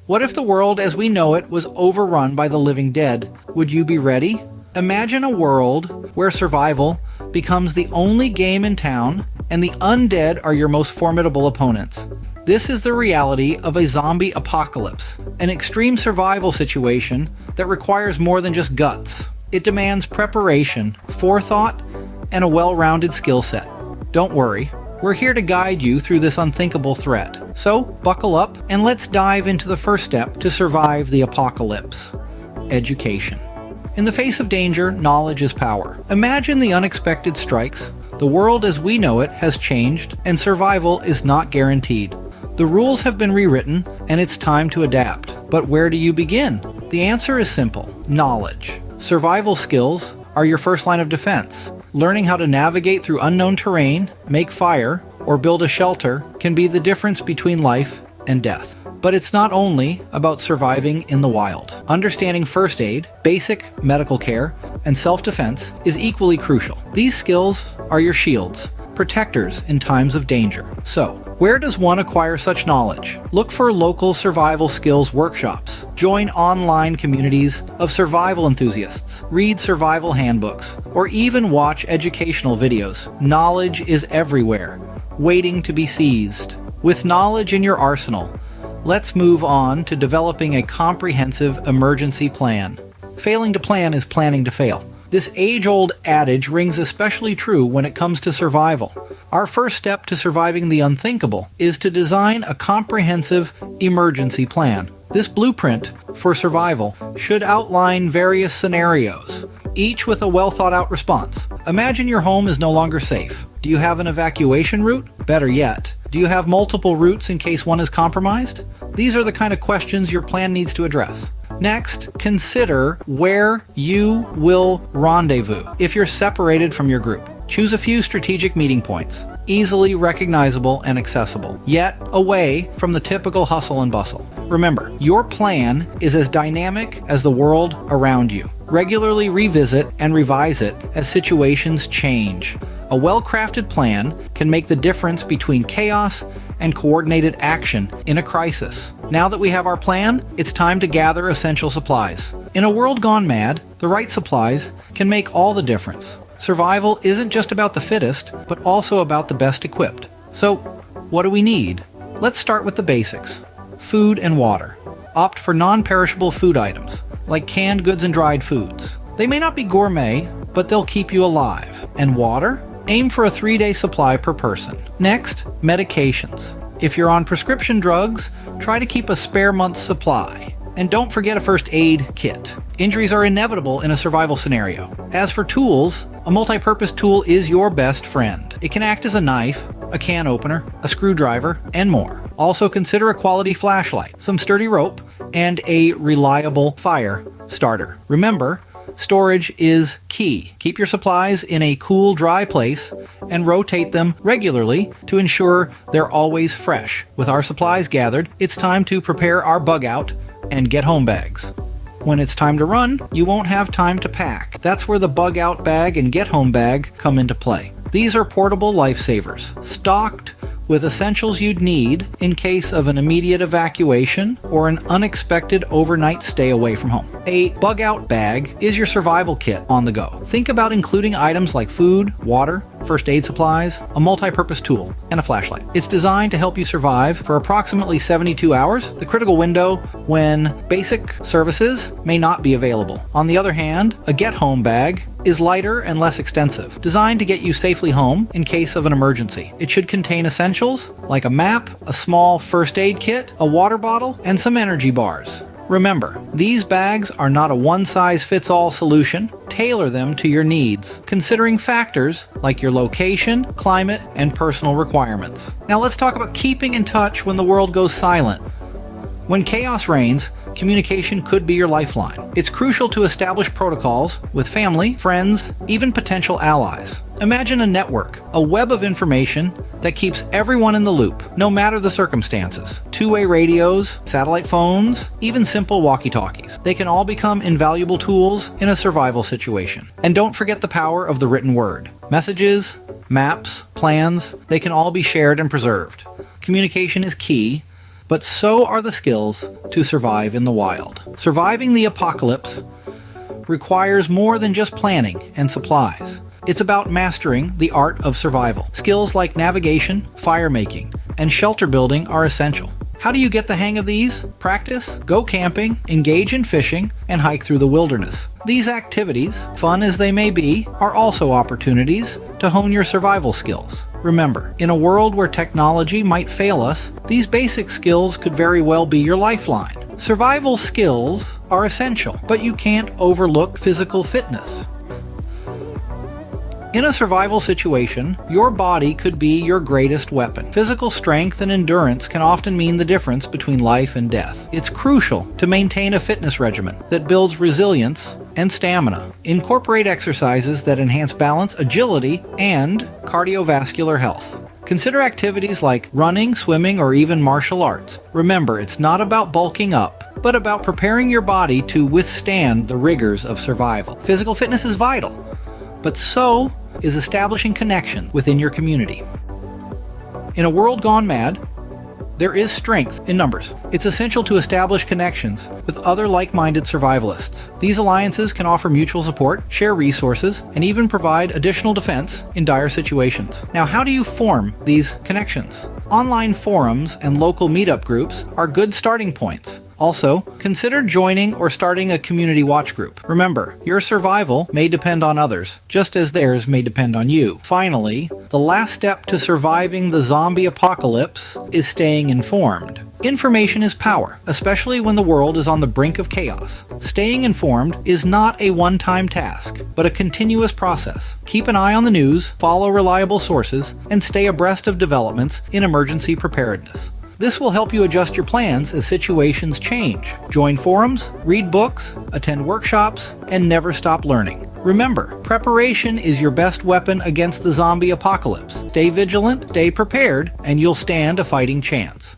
What if the world as we know it was overrun by the living dead? Would you be ready? Imagine a world where survival becomes the only game in town and the undead are your most formidable opponents. This is the reality of a zombie apocalypse, an extreme survival situation that requires more than just guts. It demands preparation, forethought, and a well-rounded skill set. Don't worry, we're here to guide you through this unthinkable threat. So, buckle up and let's dive into the first step to survive the apocalypse: education. In the face of danger, knowledge is power. Imagine the unexpected strikes. The world as we know it has changed, and survival is not guaranteed. The rules have been rewritten, and it's time to adapt. But where do you begin? The answer is simple: knowledge. Survival skills are your first line of defense. Learning how to navigate through unknown terrain, make fire, or build a shelter can be the difference between life and death. But it's not only about surviving in the wild. Understanding first aid, basic medical care, and self-defense is equally crucial. These skills are your shields, protectors in times of danger. So, where does one acquire such knowledge? Look for local survival skills workshops. Join online communities of survival enthusiasts. Read survival handbooks, or even watch educational videos. Knowledge is everywhere, waiting to be seized. With knowledge in your arsenal, let's move on to developing a comprehensive emergency plan. Failing to plan is planning to fail. This age-old adage rings especially true when it comes to survival. Our first step to surviving the unthinkable is to design a comprehensive emergency plan. This blueprint for survival should outline various scenarios, each with a well-thought-out response. Imagine your home is no longer safe. Do you have an evacuation route? Better yet, do you have multiple routes in case one is compromised? These are the kind of questions your plan needs to address. Next, consider where you will rendezvous if you're separated from your group. Choose a few strategic meeting points, easily recognizable and accessible, yet away from the typical hustle and bustle. Remember, your plan is as dynamic as the world around you. Regularly revisit and revise it as situations change. A well-crafted plan can make the difference between chaos and coordinated action in a crisis. Now that we have our plan, it's time to gather essential supplies. In a world gone mad, the right supplies can make all the difference. Survival isn't just about the fittest, but also about the best equipped. So, what do we need? Let's start with the basics: food and water. Opt for non-perishable food items, like canned goods and dried foods. They may not be gourmet, but they'll keep you alive. And water? Aim for a 3-day supply per person. Next, medications. If you're on prescription drugs, try to keep a spare month's supply. And don't forget a first aid kit. Injuries are inevitable in a survival scenario. As for tools, a multi-purpose tool is your best friend. It can act as a knife, a can opener, a screwdriver, and more. Also consider a quality flashlight, some sturdy rope, and a reliable fire starter. Remember, storage is key. Keep your supplies in a cool, dry place and rotate them regularly to ensure they're always fresh. With our supplies gathered, it's time to prepare our bug out and get home bags. When it's time to run, you won't have time to pack. That's where the bug out bag and get home bag come into play. These are portable lifesavers, stocked with essentials you'd need in case of an immediate evacuation or an unexpected overnight stay away from home. A bug out bag is your survival kit on the go. Think about including items like food, water, first aid supplies, a multi-purpose tool, and a flashlight. It's designed to help you survive for approximately 72 hours, the critical window when basic services may not be available. On the other hand, a get-home bag is lighter and less extensive, designed to get you safely home in case of an emergency. It should contain essentials like a map, a small first aid kit, a water bottle, and some energy bars. Remember, these bags are not a one-size-fits-all solution. Tailor them to your needs, considering factors like your location, climate, and personal requirements. Now let's talk about keeping in touch when the world goes silent. When chaos reigns, communication could be your lifeline. It's crucial to establish protocols with family, friends, even potential allies. Imagine a network, a web of information that keeps everyone in the loop, no matter the circumstances. Two-way radios, satellite phones, even simple walkie-talkies. They can all become invaluable tools in a survival situation. And don't forget the power of the written word. Messages, maps, plans, they can all be shared and preserved. Communication is key, but so are the skills to survive in the wild. Surviving the apocalypse requires more than just planning and supplies. It's about mastering the art of survival. Skills like navigation, fire making, and shelter building are essential. How do you get the hang of these? Practice, go camping, engage in fishing, and hike through the wilderness. These activities, fun as they may be, are also opportunities to hone your survival skills. Remember, in a world where technology might fail us, these basic skills could very well be your lifeline. Survival skills are essential, but you can't overlook physical fitness. In a survival situation, your body could be your greatest weapon. Physical strength and endurance can often mean the difference between life and death. It's crucial to maintain a fitness regimen that builds resilience and stamina. Incorporate exercises that enhance balance, agility, and cardiovascular health. Consider activities like running, swimming, or even martial arts. Remember, it's not about bulking up, but about preparing your body to withstand the rigors of survival. Physical fitness is vital, but so is establishing connection within your community. In a world gone mad, there is strength in numbers. It's essential to establish connections with other like-minded survivalists. These alliances can offer mutual support, share resources, and even provide additional defense in dire situations. Now, how do you form these connections? Online forums and local meetup groups are good starting points. Also, consider joining or starting a community watch group. Remember, your survival may depend on others, just as theirs may depend on you. Finally, the last step to surviving the zombie apocalypse is staying informed. Information is power, especially when the world is on the brink of chaos. Staying informed is not a one-time task, but a continuous process. Keep an eye on the news, follow reliable sources, and stay abreast of developments in emergency preparedness. This will help you adjust your plans as situations change. Join forums, read books, attend workshops, and never stop learning. Remember, preparation is your best weapon against the zombie apocalypse. Stay vigilant, stay prepared, and you'll stand a fighting chance.